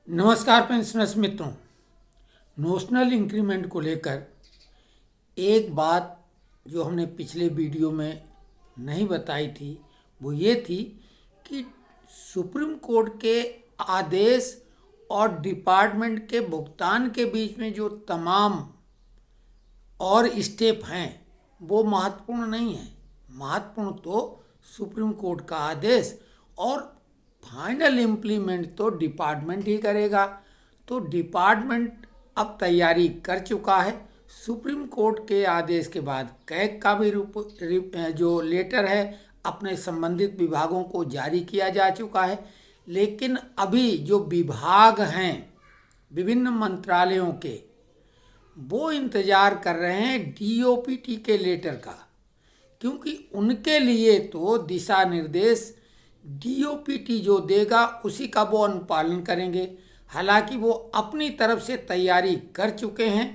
नमस्कार पेंशनर्स मित्रों। Notional increment को लेकर एक बात जो हमने पिछले वीडियो में नहीं बताई थी वो ये थी कि सुप्रीम कोर्ट के आदेश और डिपार्टमेंट के भुगतान के बीच में जो तमाम और स्टेप हैं वो महत्वपूर्ण नहीं है। महत्वपूर्ण तो सुप्रीम कोर्ट का आदेश और फाइनल इम्प्लीमेंट तो डिपार्टमेंट ही करेगा। तो डिपार्टमेंट अब तैयारी कर चुका है। सुप्रीम कोर्ट के आदेश के बाद कैग का भी जो लेटर है अपने संबंधित विभागों को जारी किया जा चुका है। लेकिन अभी जो विभाग हैं विभिन्न मंत्रालयों के वो इंतज़ार कर रहे हैं डीओपीटी के लेटर का, क्योंकि उनके लिए तो दिशा निर्देश डीओपीटी जो देगा उसी का वो अनुपालन करेंगे। हालांकि वो अपनी तरफ से तैयारी कर चुके हैं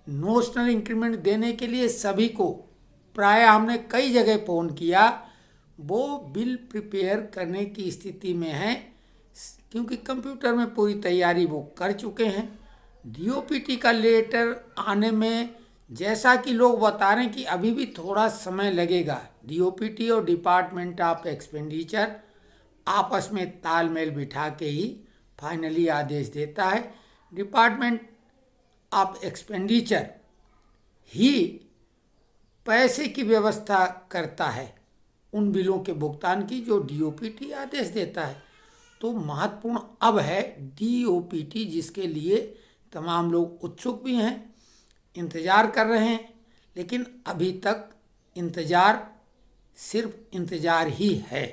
नोशनल इंक्रीमेंट देने के लिए। सभी को प्राय हमने कई जगह फ़ोन किया, वो बिल प्रिपेयर करने की स्थिति में हैं क्योंकि कंप्यूटर में पूरी तैयारी वो कर चुके हैं। डीओपीटी का लेटर आने में जैसा कि लोग बता रहे हैं कि अभी भी थोड़ा समय लगेगा। डीओपीटी और डिपार्टमेंट ऑफ एक्सपेंडिचर आपस में तालमेल बिठा के ही फाइनली आदेश देता है। डिपार्टमेंट ऑफ एक्सपेंडिचर ही पैसे की व्यवस्था करता है उन बिलों के भुगतान की जो डीओपीटी आदेश देता है। तो महत्वपूर्ण अब है डीओपीटी, जिसके लिए तमाम लोग उत्सुक भी हैं, इंतज़ार कर रहे हैं। लेकिन अभी तक इंतज़ार सिर्फ इंतज़ार ही है।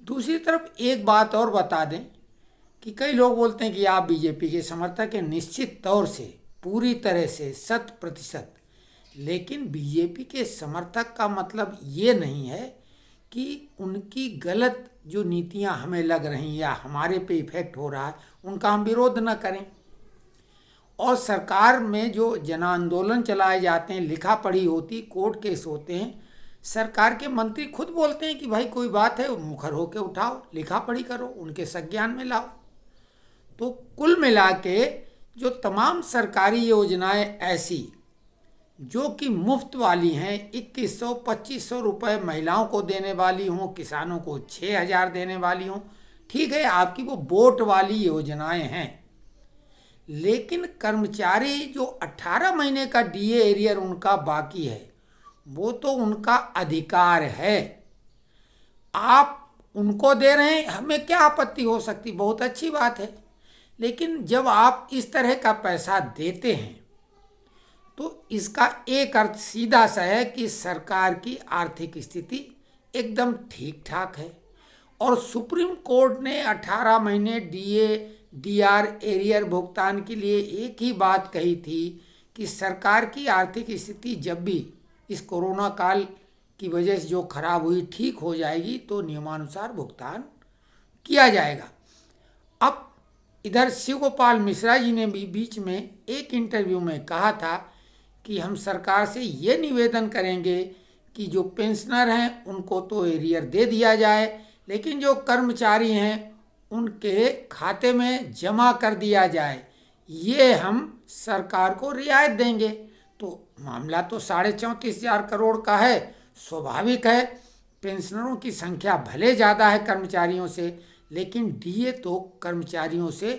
दूसरी तरफ एक बात और बता दें कि कई लोग बोलते हैं कि आप बीजेपी के समर्थक हैं। निश्चित तौर से पूरी तरह से 100%। लेकिन बीजेपी के समर्थक का मतलब ये नहीं है कि उनकी गलत जो नीतियां हमें लग रही या हमारे पे इफेक्ट हो रहा है उनका हम विरोध न करें। और सरकार में जो जन आंदोलन चलाए जाते हैं, लिखा पढ़ी होती, कोर्ट केस होते हैं, सरकार के मंत्री खुद बोलते हैं कि भाई कोई बात है मुखर होके उठाओ, लिखा पढ़ी करो, उनके संज्ञान में लाओ। तो कुल मिला के जो तमाम सरकारी योजनाएं ऐसी जो कि मुफ्त वाली हैं, 2100-2500 रुपये महिलाओं को देने वाली हों, किसानों को 6000 देने वाली हों, ठीक है आपकी वो वोट वाली योजनाएं हैं। लेकिन कर्मचारी जो 18 महीने का डीए एरियर उनका बाकी है वो तो उनका अधिकार है। आप उनको दे रहे हैं, हमें क्या आपत्ति हो सकती, बहुत अच्छी बात है। लेकिन जब आप इस तरह का पैसा देते हैं तो इसका एक अर्थ सीधा सा है कि सरकार की आर्थिक स्थिति एकदम ठीक ठाक है। और सुप्रीम कोर्ट ने 18 महीने डीआर एरियर भुगतान के लिए एक ही बात कही थी कि सरकार की आर्थिक स्थिति जब भी इस कोरोना काल की वजह से जो खराब हुई ठीक हो जाएगी तो नियमानुसार भुगतान किया जाएगा। अब इधर शिव गोपाल मिश्रा जी ने भी बीच में एक इंटरव्यू में कहा था कि हम सरकार से ये निवेदन करेंगे कि जो पेंशनर हैं उनको तो एरियर दे दिया जाए, लेकिन जो कर्मचारी हैं उनके खाते में जमा कर दिया जाए, ये हम सरकार को रियायत देंगे। तो मामला तो 34,500 करोड़ का है, स्वाभाविक है। पेंशनरों की संख्या भले ज़्यादा है कर्मचारियों से, लेकिन डीए तो कर्मचारियों से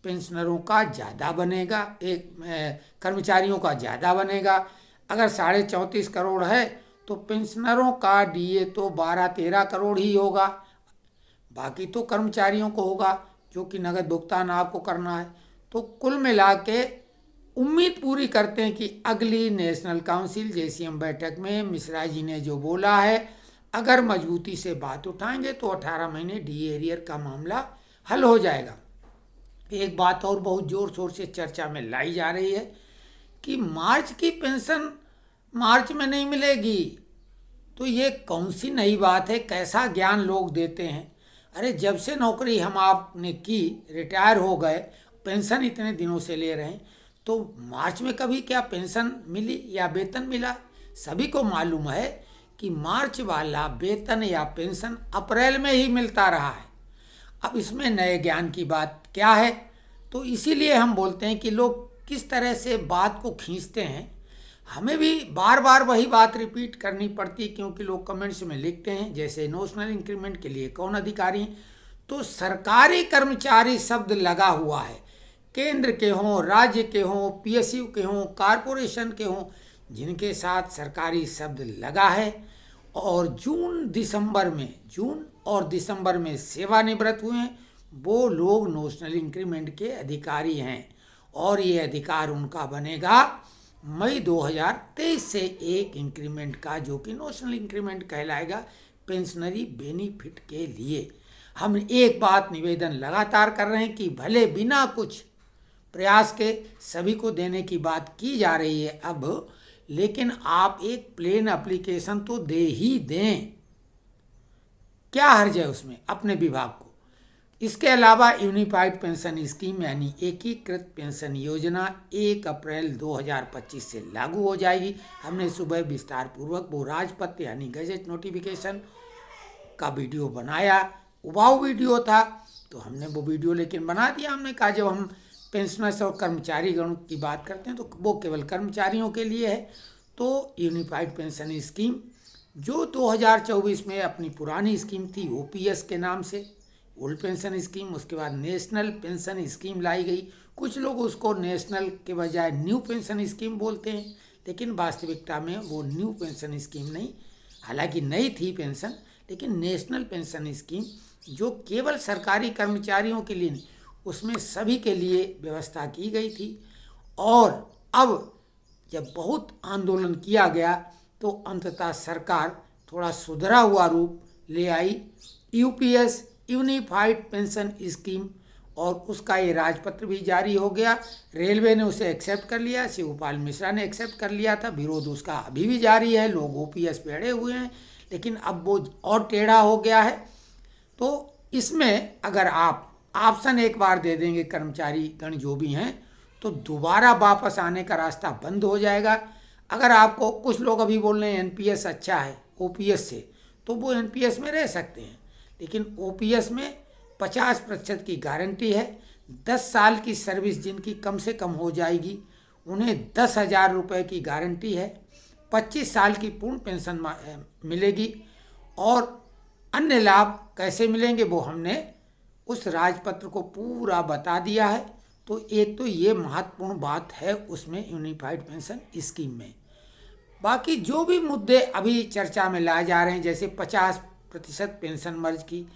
पेंशनरों का ज़्यादा बनेगा, कर्मचारियों का ज़्यादा बनेगा। अगर 34.5 करोड़ है तो पेंशनरों का डीए तो 12-13 करोड़ ही होगा, बाकी तो कर्मचारियों को होगा जो कि नगद भुगतान आपको करना है। तो कुल मिला के उम्मीद पूरी करते हैं कि अगली नेशनल काउंसिल जेसीएम बैठक में मिश्रा जी ने जो बोला है, अगर मजबूती से बात उठाएंगे तो 18 महीने डीए एरियर का मामला हल हो जाएगा। एक बात और बहुत ज़ोर शोर से चर्चा में लाई जा रही है कि मार्च की पेंशन मार्च में नहीं मिलेगी। तो ये कौन सी नई बात है, कैसा ज्ञान लोग देते हैं। अरे जब से नौकरी हम आपने की, रिटायर हो गए, पेंशन इतने दिनों से ले रहे हैं, तो मार्च में कभी क्या पेंशन मिली या वेतन मिला? सभी को मालूम है कि मार्च वाला वेतन या पेंशन अप्रैल में ही मिलता रहा है। अब इसमें नए ज्ञान की बात क्या है? तो इसीलिए हम बोलते हैं कि लोग किस तरह से बात को खींचते हैं। हमें भी बार बार वही बात रिपीट करनी पड़ती है, क्योंकि लोग कमेंट्स में लिखते हैं जैसे नोशनल इंक्रीमेंट के लिए कौन अधिकारी हैं? तो सरकारी कर्मचारी शब्द लगा हुआ है। केंद्र के हों, राज्य के हों, पीएसयू के हों, कारपोरेशन के हों, जिनके साथ सरकारी शब्द लगा है और जून और दिसंबर में सेवानिवृत्त हुए हैं, वो लोग नोशनल इंक्रीमेंट के अधिकारी हैं। और ये अधिकार उनका बनेगा मई 2023 से एक इंक्रीमेंट का, जो कि नोशनल इंक्रीमेंट कहलाएगा पेंशनरी बेनिफिट के लिए। हम एक बात निवेदन लगातार कर रहे हैं कि भले बिना कुछ प्रयास के सभी को देने की बात की जा रही है अब, लेकिन आप एक प्लेन एप्लीकेशन तो दे ही दें। क्या हर्ज है उसमें अपने विभाग को? इसके अलावा यूनिफाइड पेंशन स्कीम यानी एकीकृत पेंशन योजना 1 अप्रैल 2025 से लागू हो जाएगी। हमने सुबह विस्तार पूर्वक वो राजपत्र यानी गजट नोटिफिकेशन का वीडियो बनाया। उबाऊ वीडियो था तो हमने वो वीडियो लेकिन बना दिया। हमने कहा जब हम पेंशनर्स और कर्मचारी गणों की बात करते हैं तो वो केवल कर्मचारियों के लिए है। तो यूनिफाइड पेंशन स्कीम जो 2024 में अपनी पुरानी स्कीम थी ओपीएस के नाम से, ओल्ड पेंशन स्कीम, उसके बाद नेशनल पेंशन स्कीम लाई गई। कुछ लोग उसको नेशनल के बजाय न्यू पेंशन स्कीम बोलते हैं, लेकिन वास्तविकता में वो न्यू पेंशन स्कीम नहीं, हालांकि नई थी पेंशन, लेकिन नेशनल पेंशन स्कीम जो केवल सरकारी कर्मचारियों के लिए नहीं, उसमें सभी के लिए व्यवस्था की गई थी। और अब जब बहुत आंदोलन किया गया तो अंततः सरकार थोड़ा सुधरा हुआ रूप ले आई, यूपीएस यूनिफाइड पेंशन स्कीम, और उसका ये राजपत्र भी जारी हो गया। रेलवे ने उसे एक्सेप्ट कर लिया, शिवपाल मिश्रा ने एक्सेप्ट कर लिया था। विरोध उसका अभी भी जारी है, लोग ओपीएस पे अड़े हुए हैं, लेकिन अब वो और टेढ़ा हो गया है। तो इसमें अगर आप ऑप्शन एक बार दे देंगे कर्मचारी गण जो भी हैं, तो दोबारा वापस आने का रास्ता बंद हो जाएगा। अगर आपको कुछ लोग अभी बोल रहे हैं एनपीएस अच्छा है ओपीएस से, तो वो एनपीएस में रह सकते हैं, लेकिन ओपीएस में 50% की गारंटी है। 10 साल की सर्विस जिनकी कम से कम हो जाएगी उन्हें 10,000 रुपये की गारंटी है। 25 साल की पूर्ण पेंशन मिलेगी। और अन्य लाभ कैसे मिलेंगे वो हमने उस राजपत्र को पूरा बता दिया है। तो एक तो ये महत्वपूर्ण बात है उसमें यूनिफाइड पेंशन स्कीम में। बाकी जो भी मुद्दे अभी चर्चा में लाए जा रहे हैं, जैसे 50% पेंशन मर्ज की,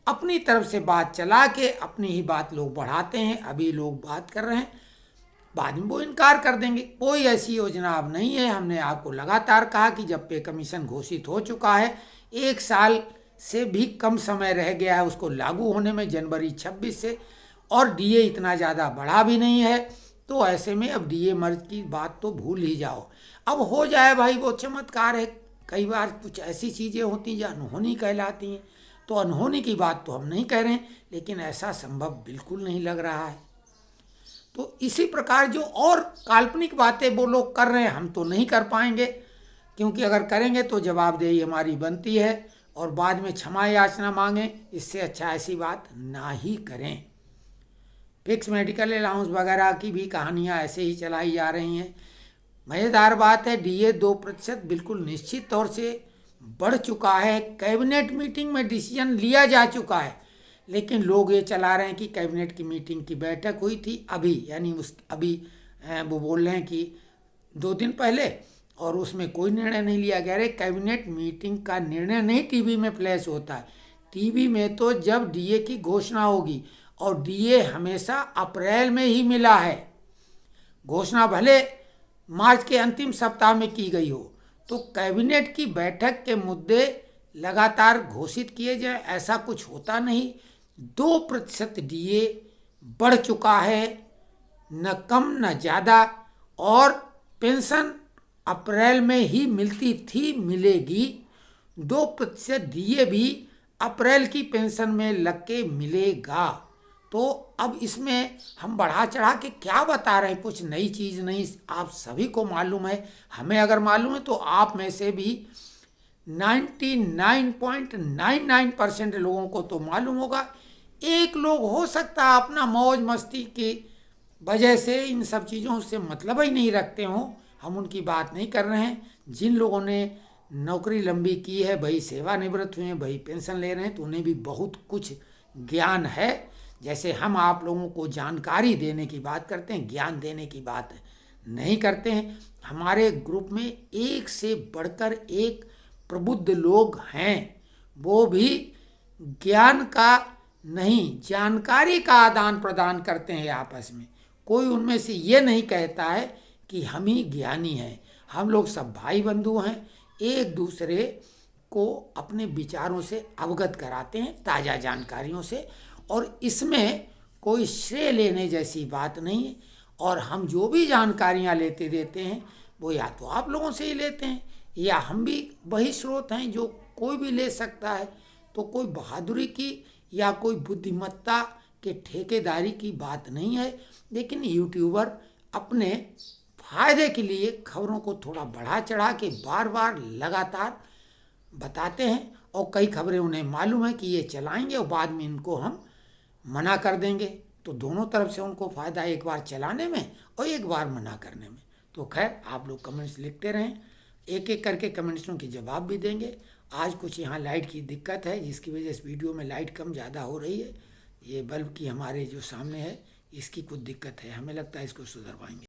अपनी तरफ से बात चला के अपनी ही बात लोग बढ़ाते हैं। अभी लोग बात कर रहे हैं, बाद में वो इनकार कर देंगे। कोई ऐसी योजना अब नहीं है। हमने आपको लगातार कहा कि जब पे कमीशन घोषित हो चुका है, 1 साल से भी कम समय रह गया है उसको लागू होने में, जनवरी 26 से, और डीए इतना ज़्यादा बढ़ा भी नहीं है। तो ऐसे में अब डीए मर्ज की बात तो भूल ही जाओ। अब हो जाए भाई वो चमत्कार है। कई बार कुछ ऐसी चीज़ें होती जो अनहोनी कहलाती हैं, तो अनहोनी की बात तो हम नहीं कह रहे हैं, लेकिन ऐसा संभव बिल्कुल नहीं लग रहा है। तो इसी प्रकार जो और काल्पनिक बातें वो लोग कर रहे हैं, हम तो नहीं कर पाएंगे, क्योंकि अगर करेंगे तो जवाबदेही हमारी बनती है और बाद में क्षमा याचना मांगें। इससे अच्छा ऐसी बात ना ही करें। फिक्स मेडिकल अलाउंस वगैरह की भी कहानियाँ ऐसे ही चलाई जा रही हैं। मज़ेदार बात है, डीए 2% बिल्कुल निश्चित तौर से बढ़ चुका है। कैबिनेट मीटिंग में डिसीजन लिया जा चुका है, लेकिन लोग ये चला रहे हैं कि कैबिनेट की मीटिंग की बैठक हुई थी अभी, यानी अभी वो बोल रहे हैं कि 2 दिन पहले, और उसमें कोई निर्णय नहीं लिया गया। अरे कैबिनेट मीटिंग का निर्णय नहीं टीवी में फ्लैश होता है। टीवी में तो जब डीए की घोषणा होगी, और डीए हमेशा अप्रैल में ही मिला है। घोषणा भले मार्च के अंतिम सप्ताह में की गई हो। तो कैबिनेट की बैठक के मुद्दे लगातार घोषित किए जाए, ऐसा कुछ होता नहीं। 2% डीए बढ़ चुका है, न कम न ज़्यादा, और पेंशन अप्रैल में ही मिलती थी, मिलेगी। 2% डीए भी अप्रैल की पेंशन में लग के मिलेगा। तो अब इसमें हम बढ़ा चढ़ा के क्या बता रहे हैं? कुछ नई चीज़ नहीं, आप सभी को मालूम है। हमें अगर मालूम है तो आप में से भी 99.99% लोगों को तो मालूम होगा। एक लोग हो सकता है अपना मौज मस्ती की वजह से इन सब चीज़ों से मतलब ही नहीं रखते हों, हम उनकी बात नहीं कर रहे हैं। जिन लोगों ने नौकरी लंबी की है, भाई सेवानिवृत्त हुए हैं, भाई पेंशन ले रहे हैं, तो उन्हें भी बहुत कुछ ज्ञान है। जैसे हम आप लोगों को जानकारी देने की बात करते हैं, ज्ञान देने की बात नहीं करते हैं। हमारे ग्रुप में एक से बढ़कर एक प्रबुद्ध लोग हैं, वो भी ज्ञान का नहीं, जानकारी का आदान प्रदान करते हैं आपस में। कोई उनमें से ये नहीं कहता है कि हम ही ज्ञानी हैं। हम लोग सब भाई बंधु हैं, एक दूसरे को अपने विचारों से अवगत कराते हैं, ताज़ा जानकारियों से। और इसमें कोई श्रेय लेने जैसी बात नहीं है। और हम जो भी जानकारियाँ लेते देते हैं वो या तो आप लोगों से ही लेते हैं, या हम भी वही स्रोत हैं जो कोई भी ले सकता है। तो कोई बहादुरी की या कोई बुद्धिमत्ता के ठेकेदारी की बात नहीं है। लेकिन यूट्यूबर अपने फायदे के लिए खबरों को थोड़ा बढ़ा चढ़ा के बार बार लगातार बताते हैं, और कई खबरें उन्हें मालूम है कि ये चलाएंगे और बाद में इनको हम मना कर देंगे। तो दोनों तरफ से उनको फ़ायदा, एक बार चलाने में और एक बार मना करने में। तो खैर, आप लोग कमेंट्स लिखते रहें, एक एक करके कमेंट्सों के जवाब भी देंगे। आज कुछ यहाँ लाइट की दिक्कत है, जिसकी वजह से वीडियो में लाइट कम ज़्यादा हो रही है। ये बल्ब की हमारे जो सामने है, इसकी कुछ दिक्कत है, हमें लगता है इसको सुधरवाएंगे।